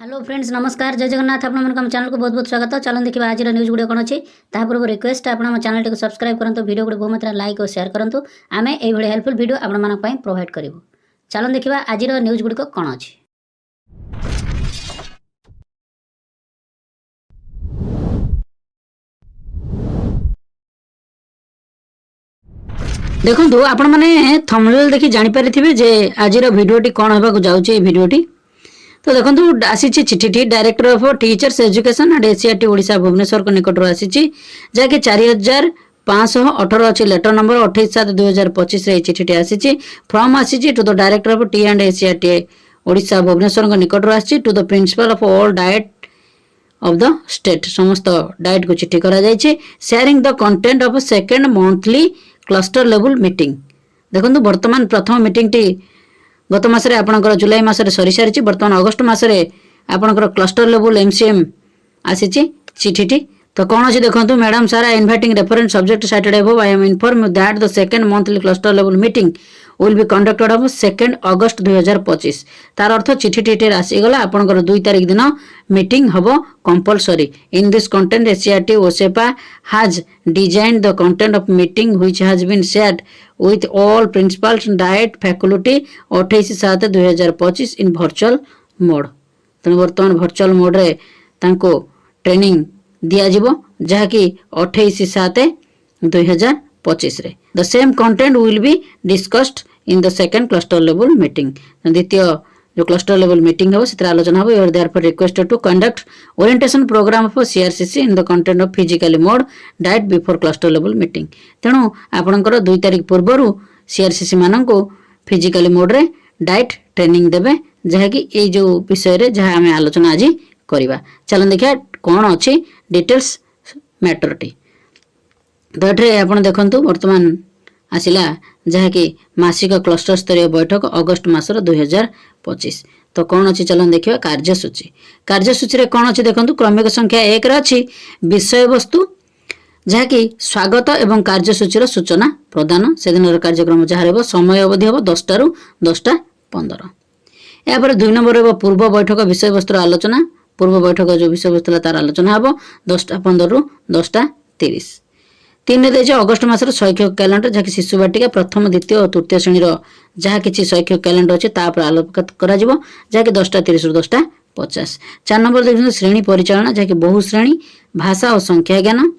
Hello friends नमस्कार जय जगन्नाथ आपन चैनल को बहुत बहुत स्वागत। चलन देखा आज न्यूज गुड़े कौन अच्छी पूर्व रिक्वेस्ट आप चैनल टी सब्सक्राइब करूँ वीडियो गुड़े बहुत मात्रा लाइक और शेयर करूँ आम यही हेल्पफुल वीडियो आपण प्रोवाइड करूँ। चलन देखा आज न्यूज गुड़िक कौन अच्छी। देखो आपण मैंने थंबनेल देखि जानि परिथिबे जे आज वीडियोटी कौन होगा जाउची वीडियोटी। तो देखो आसी चिठी director of teachers education and SCERT Odisha Bhubaneswar को निकट आसी जहाँकि 4518 अच्छी लेटर नंबर 28/7/2025 चिठी आसी फ्रॉम आसी to the director of T and SCERT Odisha Bhubaneswar को निकट आसी to the principal of all DIET of the state समस्त डाइट को चिठी करा जायछि sharing the content of second monthly cluster level meeting. देखो वर्तमान प्रथम मीटिंग टी गत मासरे आपणकर जुलाई मासरे सरी सारी बर्तमान अगस्ट मासरे आपणकर क्लस्टर लेवल एमसीएम आसी चिठीटी। तो कौन अच्छी देखो मैडम सारा inviting reference subject cited above I am inform that the second monthly cluster level meeting will be conducted of 2 August 2025। तार अर्थ चिठी आसीगला आपणकर 2 तारिख दिन मीटिंग हबो compulsory in this content SCERT OSEPA has designed the content of meeting which has been shared with all principals DIET faculty 28/7/2025 in virtual mode. तेणु बर्तमान virtual mode रे तांको ट्रेनिंग दिया जिवो जहाँकि 28/7/2025 रे the same content will be discussed in the second cluster level meeting. द्वितीय जो क्लस्टर लेवल मीटिंग हो से आलोचना हो your therefore requested to conduct orientation programme of CRCC in the content of physically mode DIET before cluster level meeting. तेणु आपणकर 2 तारिख पूर्व सीआरसीसी मान को फिजिकली मोड रे डाइट ट्रेनिंग देवे जहाँकि ये जो विषय रे जहाँ आम आलोचना आज करवा। चलन देखिए कौन अच्छी डिटेल्स मैटर टी। तो ये आप देखु वर्तमान आसिला जहाँकि मासिक क्लस्टर स्तरीय बैठक अगस्ट मासर 2025। तो कौन अच्छी चलन देखिए कार्यसूची रे कौन अच्छी देखो क्रमिक संख्या 1 रे अच्छी विषय वस्तु जहाँकि स्वागत एवं कार्यसूची सूचना प्रदान से दिन कार्यक्रम जहाँ रहा समय अवधि हम 10 ରୁ 10:15। यापर 2 नंबर रहा पूर्व बैठक विषय वस्तुर आलोचना पूर्व बैठक जो विषय वस्तु तार आलोचना हम 10:15 ରୁ 10:30। 3 अगस्ट मासर शैक्षिक कैलेंडर जहाँकि शिशु बाटिका प्रथम द्वितीय और तृतीय श्रेणी जहाँ किसी शैक्षिक कैलेंडर अच्छे आलोकपात करा जहाँकि 10:30 ରୁ 10:50। 4 नंबर देखते श्रेणी परिचालना जहाँकि बहु श्रेणी भाषा और संख्या ज्ञान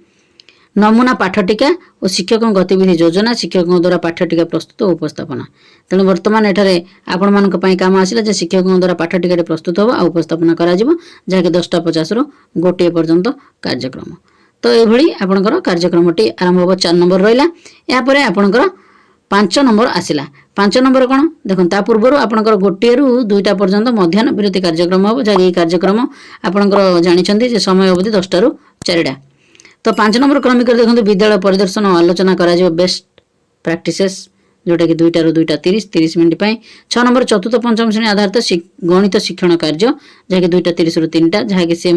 नमूना पाठटिका और शिक्षकों गतिविधि योजना शिक्षकों द्वारा पाठटिका प्रस्तुत और उपस्थापना। तेणु बर्तमान एठारे आपण मानक पई काम आसिला जे शिक्षकों द्वारा पाठटिका प्रस्तुत हो आ उपस्थापना करा जहाँकि 10:50 ରୁ 1 पर्यंत कार्यक्रम। तो ये आपणकर कार्यक्रमटी आरंभ हो 4 नंबर रहा। यापर आपणकर 5 नंबर आसला 5 नंबर कौन देखो ता पूर्व आपणकर 1 ରୁ 2ଟା पर्यंत मध्याह्न विरति कार्यक्रम हम जहाँ ये कार्यक्रम आपणकर जानी समय अवधि 10ଟା ରୁ 4ଟା। तो 5 नंबर क्रमिक देखो विद्यालय परिदर्शन आलोचना करा बेस्ट प्रैक्टिसेस जोटा कि 2ଟା ରୁ 2:30 मिनिट। 6 नंबर चतुर्थ पंचम श्रेणी आधारित गणित शिक्षण कार्य जहाँकि 2:30 ରୁ 3ଟା जहाँकि सी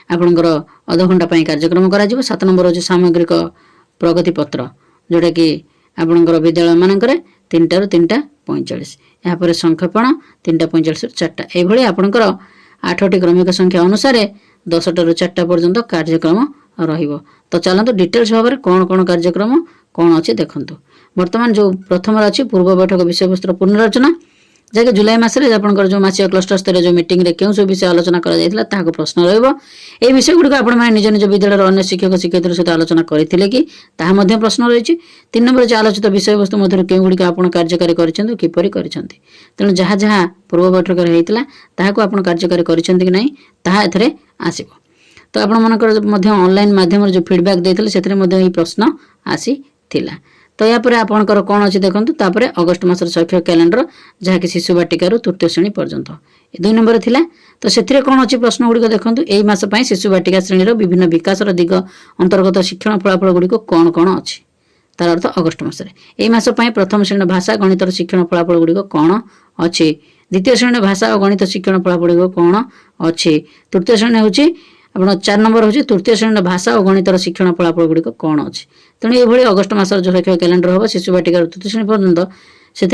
आपणकर अध घंटा कार्यक्रम करा 7 नंबर हूँ सामग्रिक प्रगति पत्र जोटा कि आपणकर विद्यालय मानक 3ଟା ରୁ 3:45। यापर संक्षेपण 3:45 ରୁ 4ଟା ये आपणकर 8टी क्रमिक संख्या अनुसार 10ଟା ରୁ 4ଟା पर्यंत कार्यक्रम रहिबो। तो चलते डिटेल्स भाव में कौन कौन कार्यक्रम कौन अच्छे देखु। वर्तमान जो प्रथम अच्छी पूर्व बैठक विषय वस्तु पुनर्रचना जहाँकि जुलाई मासरे आपंकर जो मासिक क्लस्टर स्तरीय जो मीटिंग रे क्यों सब विषय आलोचना करा प्रश्न रही विषय गुड़िक आप निज निज विद्यालय अन्य शिक्षक शिक्षयित्री सहित आलोचना करते कि ताहा प्रश्न रही। 3 नंबर जो आलोचित विषय वस्तु मध्य क्यों गुड़िक आप कार्यकारी किपरि तेणु जहाँ जहाँ पूर्व बैठक में कार्यकारी कर आसब। तो आप ऑनलाइन माध्यम जो फीडबैक देते से प्रश्न आसी थिला। तो यापर आपणकर कौन अच्छी देखो तापर अगस्ट मासर शैक्षिक कैलेंडर जहाँ कि शिशु बाटिका तृतीय श्रेणी पर्यंत 2 नंबर थिला। तो से कौन अच्छी प्रश्न गुड़िक देखो यही मास शिशु बाटिका श्रेणी विभिन्न विकास दिग अंतर्गत शिक्षण फलाफल गुड़िक कौन कौन अच्छी तार अर्थ अगस्ट मासरे यही मास प्रथम श्रेणी भाषा गणित शिक्षण फलाफल गुड़िक कौन अच्छी द्वितीय श्रेणी भाषा और गणित शिक्षण फलाफल गुड़िक कौन अच्छी तृतीय श्रेणी हूँ आप 4 नंबर हूँ तृतीय श्रेणी भाषा और गणित शिक्षण फलाफल गुड़िक कौन अच्छी। तेणु ये अगस्ट मासर जो शैक्षिक कैलेंडर हम शिशु बाटिका तृतीय श्रेणी पर्यंत से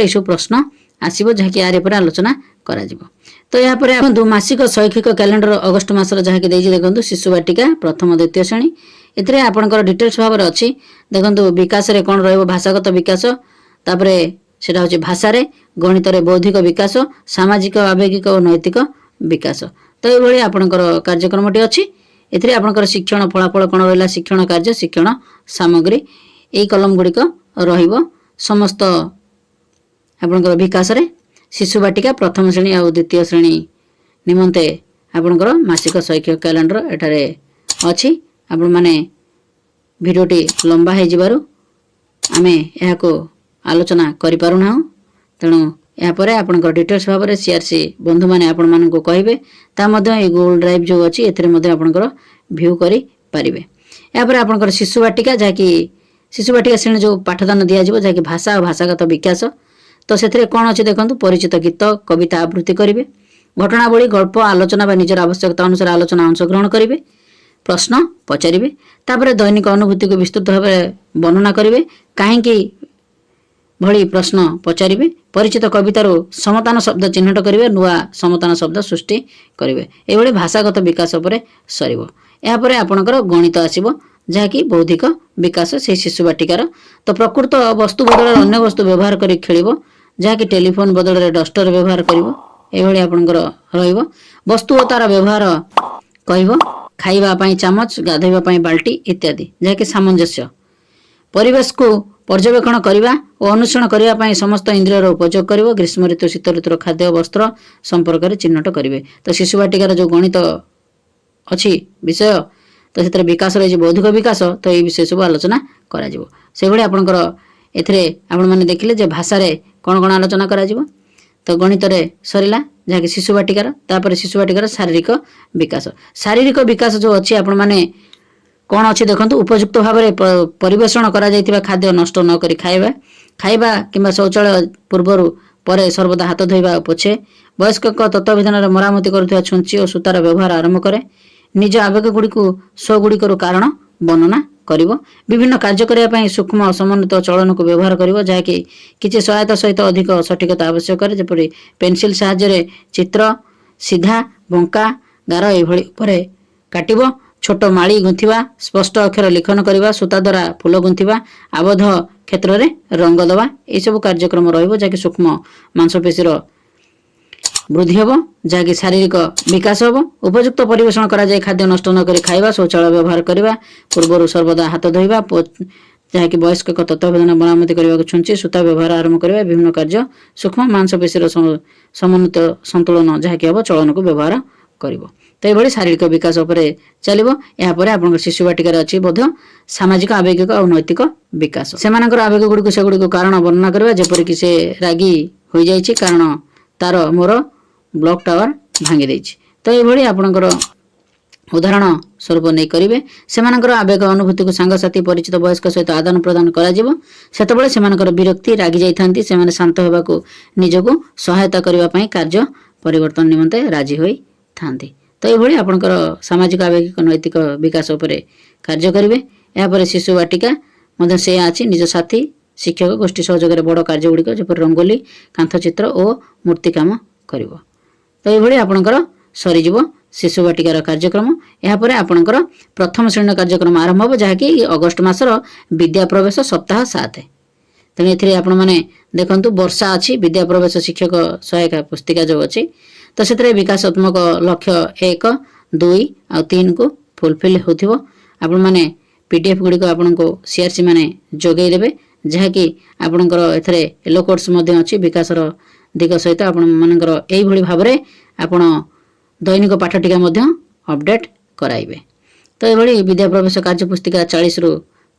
सब प्रश्न आसीबो जहाँकि यारे पर आलोचना करा जिवो। तो यहाँ पर देखो मासिक शैक्षिक कैलेंडर अगस्ट मासर जहाँकि देइछि देखो शिशु बाटिका प्रथम द्वितीय श्रेणी एथिरे आपनकर डिटेल्स भाବରେ अछि देखो विकास रे कोन रहइबो भाषागत विकास तापरे सेटा होछि भाषा रे गणित रे बौद्धिक विकास सामाजिक आवेगिक और नैतिक विकास। तो ये भली आपनकर कार्यक्रमटी अछि एथिरे आपनकर शिक्षण फलाफल कोन रहला शिक्षण कार्य शिक्षण सामग्री एई कलम गुडिक रहिबो समस्त आपनकर विकास रे शिशु बाटिका प्रथम श्रेणी और द्वितीय श्रेणी निमंते आपनकर मासिक शैक्षिक कैलेंडर एठारे अछि। आपण माने भिडियोटी लंबा हे जिबारु आमे एहाको आलोचना करि पारु ना तेणु या परे आपनकर डिटेल्स भाबरे सीआरसी बंधु माने आपण मानको कहिबे ता मध्ये ए गूगल ड्राइव जो अछि एथिरे मध्ये आपनकर व्यू करि पारिबे। या परे आपनकर शिशु बाटिका श्रेणी जो पाठदान दिया जिवो जाकि भाषा और भाषागत विकास तो से कौन अच्छे देखो परिचित गीत कविता आवृत्ति करेंगे घटनावली गल्प आलोचना बा निजर आवश्यकता अनुसार आलोचना अंशग्रहण करेंगे प्रश्न पचारे तापर दैनिक अनुभूति को विस्तृत भाव वर्णना करेंगे कहीं भली प्रश्न पचारे परिचित कवितार समतान शब्द चिन्हट करेंगे नुआ समतान शब्द सृष्टि करेंगे ये भाषागत विकास सर यापर आपणकर गणित आसब जहाँकि बौद्धिक विकास से शिशु बाटिकार तो प्रकृत वस्तु बदल अन्य वस्तु व्यवहार कर खेल जहाँकि टेलीफोन बदल में डस्टर व्यवहार कर आपणकर वस्तु और तार व्यवहार कह खाइबा चामच गाधोइबा बाल्टी इत्यादि जहाँकि सामंजस्य परिवेश को पर्यवेक्षण करने और अनुसरण करने समस्त इंद्रियर उपयोग कर ग्रीष्म ऋतु शीत ऋतुर खाद्य वस्त्र संपर्क में चिन्हट करेंगे। तो शिशु बाटिकार जो गणित अच्छी विषय तो से विकास रही बौद्धिक विकास तो ये विषय सब आलोचना कर आपणकर एथिरे आपण माने देखिले जे भाषा रे कोन कोन आलोचना करा जिवो तो गणित रे सरिला जहाँकि शिशु बाटिकार तापर शिशु बाटिकार शारीरिक विकास जो अच्छी आपण माने कौन अच्छी देखो उपयुक्त भाव में परिवेषण करा जाइतिबा खाद्य नष्ट न करी खाइबा किंबा शौचालय पूर्वर पर सर्वदा हाथ धोइबा पोछे वयस्क तत्वावधान मरामती करुवा छुंची और सूतार व्यवहार आरंभ करे निज आवेग गुड़ी स्वगुड़िकर कारण वर्णना करिवो विभिन्न कार्य करने सूक्ष्म समन्वित चलन को व्यवहार करिवो जहाँकि किसी सहायता सहित अधिक सठिकता आवश्यक है जपरि पेनसिल साहाय्य चित्र सीधा बंका गार ये काटिबो छोट माली गुंथिबा स्पष्ट अक्षर लिखन करने सूता द्वारा फूल गुंथिबा आबद्ध क्षेत्र में रंग दबा ये सब कार्यक्रम रहिबो जहाँकि सूक्ष्म मांसपेशीर वृद्धि हम जहाँकि शारीरिक विकास हम उपयुक्त परिवेषण करा जाए खाद्य नष्ट न करी खाइबा शौचालय व्यवहार करने पूर्वर सर्वदा हाथ धोइबा जहाँकि वयस्क तत्वावधान मरामती करने छुंची सूता व्यवहार आरंभ करने विभिन्न कार्य सूक्ष्म मांसपेशीर समन्वित संतुलन जहाँकि हम चलन को व्यवहार कर तो ये शारीरिक विकास चलो यापर आप शिशु बाटिकार अच्छी सामाजिक आवेगिक और नैतिक विकास से आवेग गुड़ी से गुड़ी कारण वर्णना करवा जेपरिक से रागी हो जाए कारण तार मोर ब्लॉक टावर भांगी देछि तो ये आपणकर उदाहरण स्वरूप नहीं करेंगे से आवेग अनुभूति को सांगसाथी परिचित वयस्क सहित आदान प्रदान करते से विरक्ति रागी जाती से शांत होगा निजक सहायता करने कार्य परिवर्तन निमंते राजी होई थांती तो ये आपणकर सामाजिक आवेगिक नैतिक विकास उपरे कार्य करेंगे यापर शिशु बाटिका से अच्छी निज साथी शिक्षक गोष्ठी सहयोग बड़ कार्य गुड़िक जपर रंगोली कांथचित्र और मूर्तिकाम कर तो ये आपणकर सरीज शिशु बाटिकार कार्यक्रम यापर आपणकर प्रथम श्रेणी कार्यक्रम आरंभ हो जहाँकि अगस्ट मासर विद्या प्रवेश सप्ताह 7 तेणु ए आपण मैंने देखु वर्षा अच्छी विद्या प्रवेश शिक्षक सहायिका पुस्तिका जो अच्छी तो से विकासात्मक लक्ष्य 1, 2 और 3 को फुलफिल हो आपण मैंने पीडीएफ गुड़िक आपण को सीआरसी मैंने जोगे देवे जहाँकि आपणकर एथरे येलो कोर्स अच्छी विकासर दिग सहित आपणकर यही भाव में आपण दैनिक पाठटिका अपडेट कराइबे तो ये विद्या प्रवेश कार्य पुस्तिका 40 रु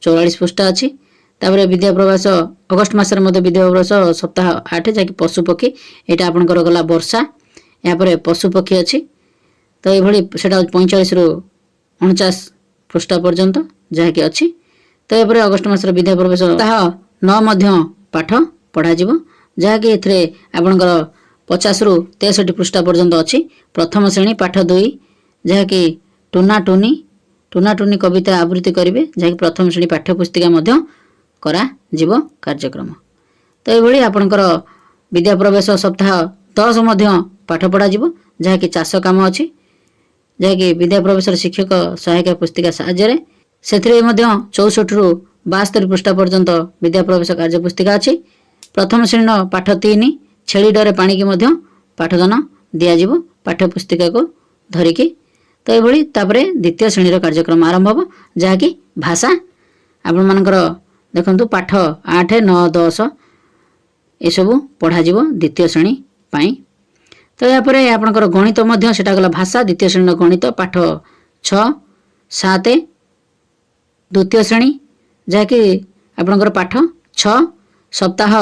44 पृष्ठा अच्छी तापर विद्या प्रवेश अगस्ट मासर विद्या प्रवेश सप्ताह 8 जहाँकि पशुपक्षी यहाँ आपणकर गला वर्षा यापर पशुपक्षी अच्छी तो ये से 45 रु 49 पृष्ठा पर्यंत जहाँकि अच्छी तो ये अगस्ट मासर विद्या प्रवेश सप्ताह 9 पाठ पढ़ा जहाँकि आपणकर 50 रु 63 पृष्ठा पर्यंत अच्छी प्रथम श्रेणी पाठ 2 जहाँकि टूना टूनी कविता आवृत्ति करेंगे जहाँकि प्रथम श्रेणी पाठ्यपुस्तिका करा कार्यक्रम तो ये आपणकर विद्या प्रवेश सप्ताह 10 मध्य पाठ पढ़ा जहाँकि चाष कम अच्छी जहाँकि विद्या प्रवेश शिक्षक सहायिका पुस्तिका साहाय्य से 64 रु 72 पृष्ठा पर्यंत विद्या प्रवेश कार्य पुस्तिका अच्छी। प्रथम श्रेणी पाठ 3 छेली डरे पाणी की पाठदान दिज्व पाठ्य पुस्तिका को धरिकी। तो ये द्वितीय श्रेणी कार्यक्रम आरंभ हम जहाँकि भाषा आपण मानकर देखंतु पाठ 8 9 10 ये सब पढ़ा द्वितीय श्रेणी पाई। तो यापर आपंकर गणित सेटा गला भाषा द्वितीय श्रेणी गणित पाठ 6 7 द्वितीय श्रेणी जहाँकि आपंकर पाठ 6 सप्ताह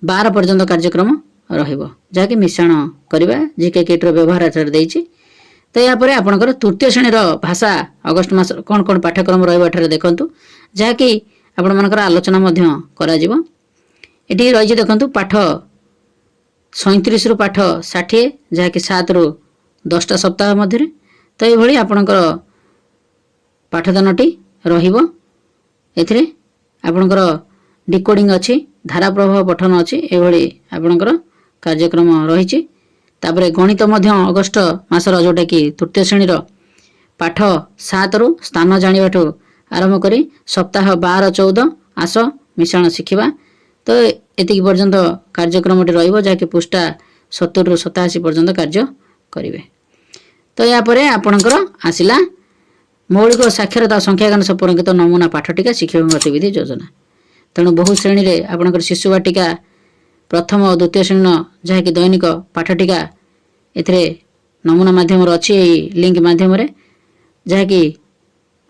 12 पर्यंत कार्यक्रम रहिबो जहाँकि मिश्रण करवा जीके किट्र व्यवहार देइछि। तो यापर आपंकर तृतीय श्रेणी भाषा अगस्ट मास कौन कौन पाठ्यक्रम रही देखु जहाँकि आपण मानकर आलोचना ये रही देखु पाठ 37 रु पाठ 60 जहाँकि 7 रु 10टा सप्ताह मध्य। तो ये आपणकर पाठदानटी रहिबो एथिरे आपणकर डिकोडिंग अच्छी धारा प्रभाव पठन अच्छी ये आपणकर कार्यक्रम रही। तापरे गणित अगस्ट मासर जोटा कि तृतीय श्रेणी पाठ 7 रु स्थान जानिबाठु आरंभ करी सप्ताह 12 14 आस मिश्रण शिखिबा। तो एतिक पर्यंत कार्यक्रम रही पृष्ठा 70 रु 87 पर्यंत कार्य करेंगे। तो यापर आपणकर आसला मौलिक साक्षरता संख्यागान संपर्कित नमूना पाठटिका शिक्षक गतिविधि योजना। तेणु बहु श्रेणी में आपणकर शिशु बाटिका प्रथम और द्वितीय श्रेणी जहाँकि दैनिक पाठटिका एथिरे नमूना माध्यम अच्छी लिंक माध्यम जहाँकि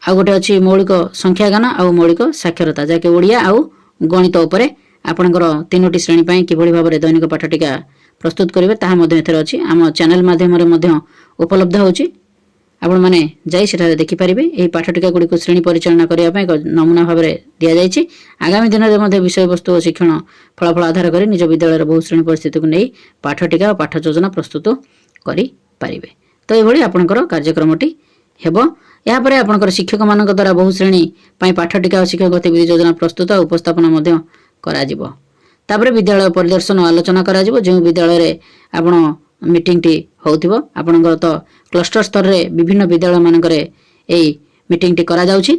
आउ गोटे अच्छी मौलिक संख्यागान आउ मौलिक साक्षरता जहाँकि ओडिया आउ गणित उपरे आपणकर 3टी श्रेणी पाई किभଳି भाबरे दैनिक पाठटिका प्रस्तुत करेंगे ताहा अच्छी आम चैनल माध्यम उपलब्ध होची। आपण माने जाई सेठारे देखि परिबे एही पाठटिका गुडी को श्रेणी परिचालना करिया पय नमूना भाबरे दिया जायछि। आगामी दिन में विषय वस्तु और शिक्षण फलाफल आधार करी निज विद्यालय बहु श्रेणी परिस्थिति को नहीं पाठटिका और पाठ योजना प्रस्तुत करि परिबे। तो ये आपणकर कार्यक्रमटी हेबो। या परे आपणकर शिक्षक मानक द्वारा बहु श्रेणी पय पाठटिका और शिक्षक गतिविधि योजना प्रस्तुत और उपस्थापना मध्य कराजिबो। तापरे विद्यालय परिदर्शन आलोचना कराजिबो जो विद्यालय रे आपण मीटिंग टी होउथिबो आपणकर तो क्लस्टर स्तर रे विभिन्न विद्यालय मानकर एई मीटिंग टी करा जाउछि।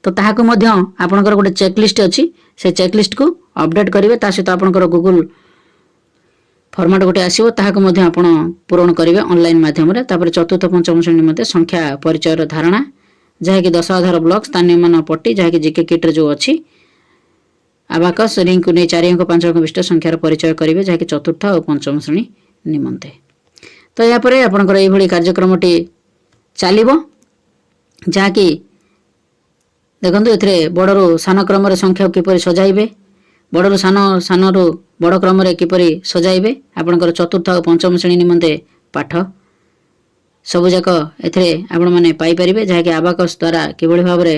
तो ताहाको मध्य आपणकर गोटे चेकलिस्ट अछि से चेकलिस्ट को अपडेट करिवे ता सहित आपणकर गूगल फॉर्मेट गोटे आसीबो ताहाको मध्य आपण पूरण करिवे ऑनलाइन माध्यम रे। तापर चतुर्थ पंचम श्रेणी मध्ये संख्या परिचय धारणा जहाँकि 10 आधार ब्लॉक स्थानीय मान पट्टी जहाँकि जीके किट रे जो अछि आबाकस रिंग को नहीं 4 अंक 5 अंक विशिष्ट संख्यार परिचय करेंगे जहाँकि चतुर्थ और पंचम श्रेणी निमंते। तो यापर आपंकर ये कार्यक्रमटी चलो जहाँकि देखो ये बड़रू सान क्रम संख्या किपर सजाइबे बड़रू सान सानू बड़ क्रम किपर सजाइबे आपंकर चतुर्थ और पंचम श्रेणी निमंते पाठ सबुजाक आपण मैंने पाइपर जहाँकि आबाकस द्वारा किभଳି भाबरे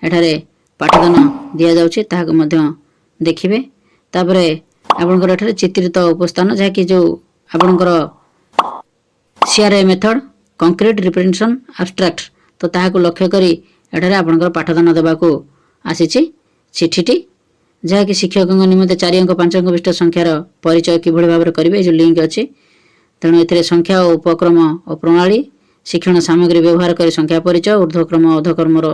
एठारे पाठदान दि जाऊँ देखिए। तापरे आपंकर एठारे चित्रित उपस्थान जहाँकि जो आपंकर CRI method concrete representation abstract तो ताहाको लक्ष्य करी एठारे आपंकर पाठदान देवाको आसीछि चिठीटी जहाँकि शिक्षक निमंते 4 अंक 5 अंक विशिष्ट संख्यार परिचय किभଳି भाबरे करिवे जो लिंक अछि। तेणु एथिरे संख्या और उपक्रम और प्रणाली शिक्षण सामग्री व्यवहार कर संख्या परिचय ऊर्ध्वक्रम अधक्रमर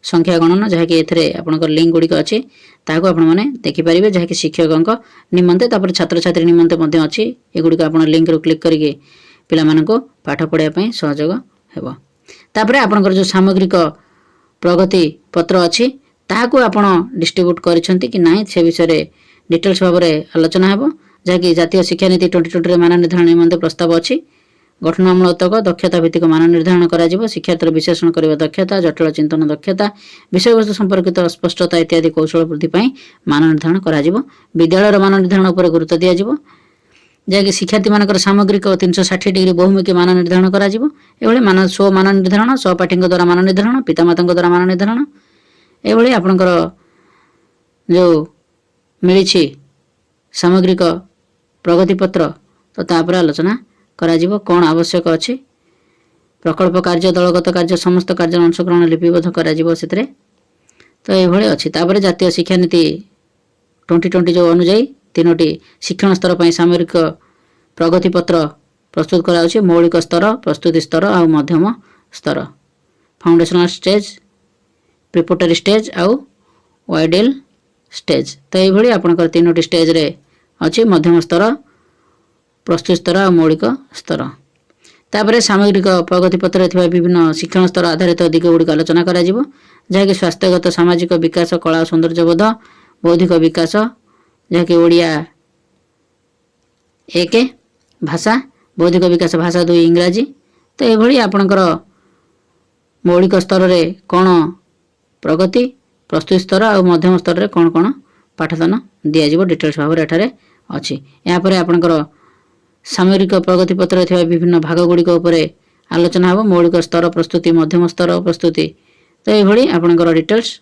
संख्या गणना जहाँकि एथिरे आपंकर लिंक गुड़िक अच्छी ताको आपण माने देखि परिबे जहाँकि शिक्षक निमंते तापर छात्र छात्री निमंते मध्य अच्छी एगुड़िक आपण लिंक रो क्लिक करके पिला मानको पाठ पढ़ाया पई सहयोग हेबो। तापर आपणकर जो सामग्रिक प्रगति पत्र अच्छी ताहाको आपण डिस्ट्रीब्यूट करिसंती कि नाही से विषय डिटेल्स भाव में आलोचना हेबो जहाँकि जातीय शिक्षा नीति 2020 रे मान निर्धारण निमंते प्रस्ताव अच्छी गठनमूलक दक्षता भित्तिक मान निर्धारण करा शिक्षार्थ विश्लेषण करने दक्षता जटिल चिंतन दक्षता विषय वस्तु संपर्कित स्पष्टता इत्यादि कौशल वृद्धि मान निर्धारण करा विद्यालय मान निर्धारण उपर गुरुत्व दि जहाँकि शिक्षार्थी मानकर सामग्रिक 360 डिग्री बहुमुखी मान निर्धारण करा मान स्व मान निर्धारण सहपाठी द्वारा मान निर्धारण पितामाता द्वारा मान निर्धारण ये आपणकर जो मिली सामग्रिक प्रगति पत्र तो तापर आलोचना करा कौन आवश्यक अच्छी प्रकल्प कार्य दलगत कार्य समस्त कार्य अंशग्रहण लिपिबद्ध करा तो ये अच्छी। तापर जातीय शिक्षा नीति 2020 जो अनुजाई तीनोटी शिक्षण स्तर पर सामरिक प्रगति पत्र प्रस्तुत कराउछि मौलिक स्तर प्रस्तुति स्तर आ मध्यम स्तर फाउंडेशनल स्टेज प्रिपरेटरी स्टेज आउ वाइडल स्टेज तो ये आपंकर तीनोटी स्टेज रे अच्छी मध्यम स्तर प्रस्तुत स्तर और मौलिक स्तर तापर सामग्रिक प्रगति पत्र विभिन्न शिक्षण स्तर आधारित दिग गुड़िक आलोचना करा जहाँकि स्वास्थ्यगत सामाजिक विकास कला और सौंदर्यबोध बौद्धिक विकास जहाँकि ओडिया 1 भाषा बौद्धिक विकास भाषा 2 इंग्राजी तो ये आपणकर मौलिक स्तर रे कौन प्रगति प्रस्तुत स्तर और मध्यम स्तर रे कौन कौन पाठदान दिज्व डिटेल्स भाव में एठारे अच्छी यापर आपणकर सामरिक प्रगति पत्र विभिन्न भाग गुड़िक आलोचना हो मौलिक स्तर प्रस्तुति मध्यम स्तर प्रस्तुति तो ये आपणकर डिटेल्स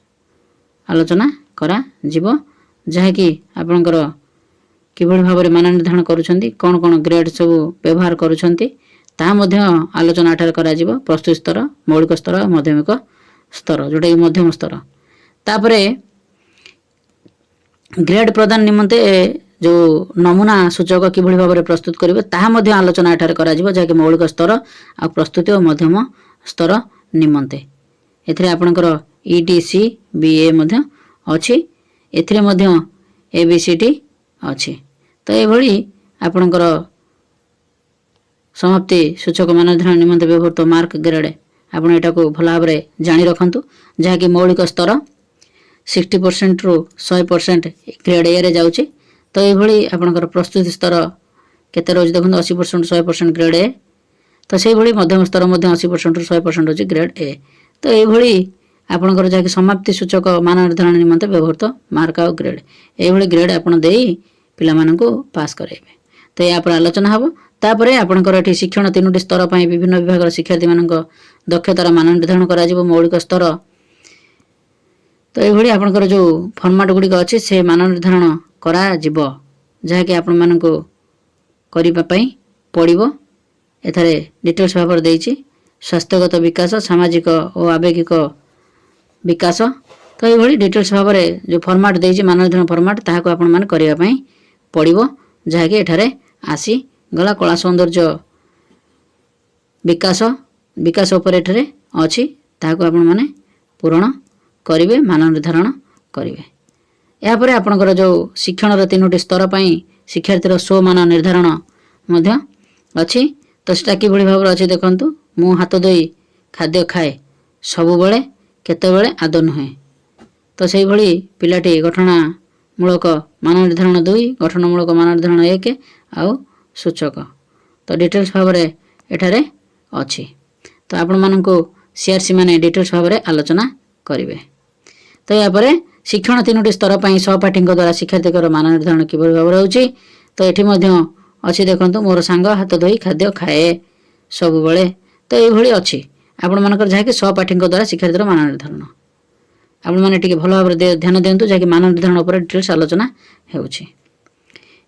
आलोचना करा जीवो जहाँकि आपणकर किभଳି भाव में मान निर्धारण करुछंती कौन कौन ग्रेड सब व्यवहार करुछंती ताहा मध्य आलोचना एठारे करा जीवो प्रस्तुत स्तर मौलिक स्तर माध्यमिक स्तर जोटा कि मध्यम स्तर तापरे ग्रेड प्रदान निमंते जो नमूना सूचक किभଳି भाव में प्रस्तुत करेंगे ताहा मध्य आलोचना एठारे करा जीवो जहाँकि मौलिक स्तर आ प्रस्तुति और मध्यम स्तर निमंते एथिरे आपणकर ईडीसी बीए मध्य अछि एथिरे मध्य एबीसीडी अछि तो ये आपणकर समाप्ति सूचक मान निर्धारण निमंते व्यवहृत मार्क ग्रेड आपण एटा को भल भाव में जानी रखंतु जहाँकि मौलिक स्तर 60% रु 100% ग्रेड ए रे जाउछि तो ये आपणकर प्रस्तुति स्तर केते रोज देखो 80% 100% ग्रेड ए तो से मध्यम स्तर 80% रु 100% होछि ग्रेड ए तो ये आपणकर जहाँकि समाप्ति सूचक मान निर्धारण निमंते व्यवहृत मार्क और ग्रेड ये ग्रेड आपण देई पिला मानकु पास कराइबे तो या पर आलोचना हबो तापरे आपणकर एठी शिक्षण तीनोटी स्तर पई विभिन्न विभाग शिक्षार्थी मानक दक्षतार मान निर्धारण करा जिवो मौलिक स्तर तो ये आपणकर जो फॉर्मेट गुड़िक अच्छे से मान निर्धारण करा जिवो जहाँकि आपण मानकु करिबा पई पड़िबो एथरे डिटेल्स भाव में देइछि स्वास्थ्यगत विकास सामाजिक और आवेगिक विकास तो ये डिटेल्स भाव में जो फॉर्मेट देइछि मान निर्धारण फॉर्मेट ताहाको आपण मान करिबा पई पड़िबो जहाँकि एठारे आसी गला कला सौंदर्य विकास विकास उपर एठारे अछि ताहाको आपण माने पूर्ण करिवे मान निर्धारण करिवे यापर आपणकर जो शिक्षण तीनोटी स्तर पर शिक्षार्थीर स्व मान निर्धारण मध्य अच्छी तो सेटा किभଳି भाव अच्छी देखंतु मु हाथ धोई खाद्य खाए सबु बेले केतेबेले आदौ नुहे तो से भली पिलाटी गठनामूलक मान निर्धारण 2 गठनमूलक मान निर्धारण 1 आउ सूचक तो डिटेल्स भाव में एठारे अच्छी तो आपण मानकु सीआरसी माने डिटेल्स भाव में आलोचना करिवे तो यापर शिक्षण तीनोटी स्तर पर सहपाठी द्वारा शिक्षार्थी मान निर्धारण किभଳି भाव होउछि तो एठी मध्य अच्छी देखंतु मोर सांग हाथ धोई खाद्य खाए सबु बेले तो ये अच्छी आपण मानकर जहाँकि सहपाठी द्वारा शिक्षार्थी मान निर्धारण आपण माने टिके भल भाव ध्यान दियंतु जहाँकि मान निर्धारण उपर डिटेल्स आलोचना हेउछि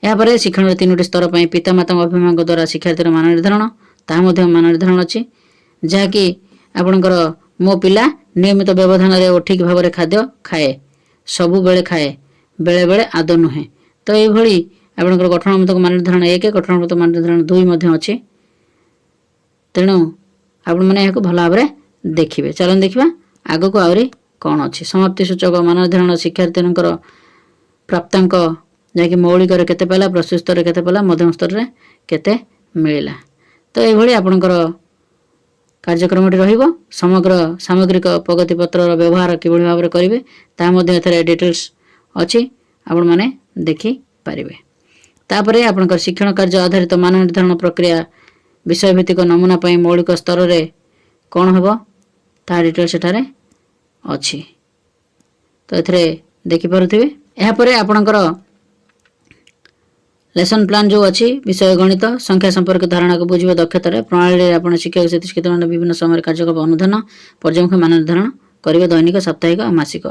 यापर शिक्षण तीनोटी स्तर पर पितामाता अभिभावक द्वारा शिक्षार्थी मान निर्धारण ताहा मध्य मान निर्धारण अच्छी जहाँकि आपणकर मो पिला नियमित व्यवधान रे ठीक भाव में खाद्य खाए सबु बेले खाए बेले बेले आदौ नुहे तो ये आपणकर गठनात्मक मान निर्धारण 1 गठनात्मक मान निर्धारण 2 मध्य अच्छी तेणु आपण मैंने यहाँ भल भाव में देखिए चलन देखा आग को आहरी कौन अच्छी समाप्ति सूचक मान निर्धारण शिक्षार्थी प्राप्तांक जहाँकि मौलिक केते पाला प्रस्तुत स्तर केते पाला मध्यम स्तर रे केते मिलिला तो ये आपणकर कार्यक्रम रहिबो समग्र सामग्रिक प्रगति पत्र व्यवहार किभଳି भाव में करेंगे ता मध्य एथरे डिटेल्स अच्छी आपण माने देखि पारिबे तापरे आपणकर शिक्षण कार्य आधारित मान निर्धारण प्रक्रिया विषय भित्तिक नमूना पई मौलिक स्तर रे कौन हेबो ता डिटेल्स एठारे अच्छी तो एथरे देखि पारुथिबे एहा परे आपणकर लेसन प्लान जो अच्छी विषय गणित संख्या संपर्क धारणा को बुझे दक्षता प्रणाली आप शिक्षक से शिक्षित विभिन्न समय कार्यक्रम अनुधान पर्यवेक्षण मान निर्धारण करेंगे दैनिक साप्ताहिक और मासिक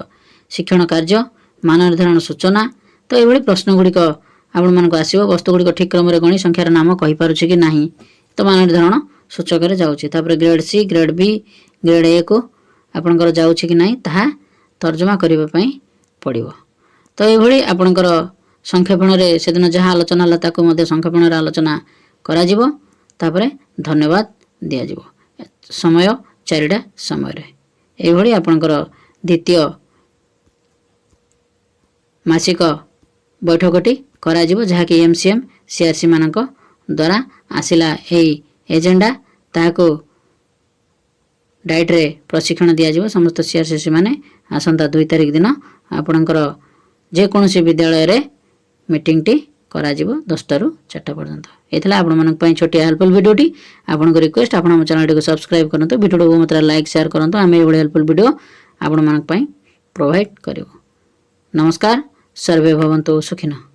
शिक्षण कार्य मान निर्धारण सूचना तो ये प्रश्न गुड़िक आपण मानक आसो वस्तु गुड़िक ठीक क्रम गणी संख्यार नाम कहीपे कि ना तो मान निर्धारण सूचक जाऊँगी grade C grade B grade A को आपणकर जाऊँगी कि ना तर्जमा करने पड़ो तो ये आपणकर संक्षेपण से दिन जहाँ आलोचना है ताको मध्य संक्षेपण आलोचना करा जिवो तापरे धन्यवाद दिया जिवो समय 4टा समय एभली आपणकर द्वितीय मासिक बैठकटी करा जिवो जहाँकि एमसीएम सीआरसी मानक द्वारा आसिला एई एजेंडा ताको डाइट रे प्रशिक्षण दिया जिवो समस्त सीआरसी माने आसंता 2 तारिख दिन आपणकर जेकोसी विद्यालय रे मीटिंग टी करा जिवो 10टा रु 4टा पर्यंत एथला आपण मानक पई छोटिया हेल्पफुल वीडियोटी आपण को रिक्वेस्ट आपण हम चैनल को सब्सक्राइब करंतु वीडियो को मात्रा लाइक शेयर करंतु आमे एबळे हेल्पफुल वीडियो आपण मानक पई प्रोवाइड करिवो। नमस्कार सर्वे भवन्तु सुखिनः।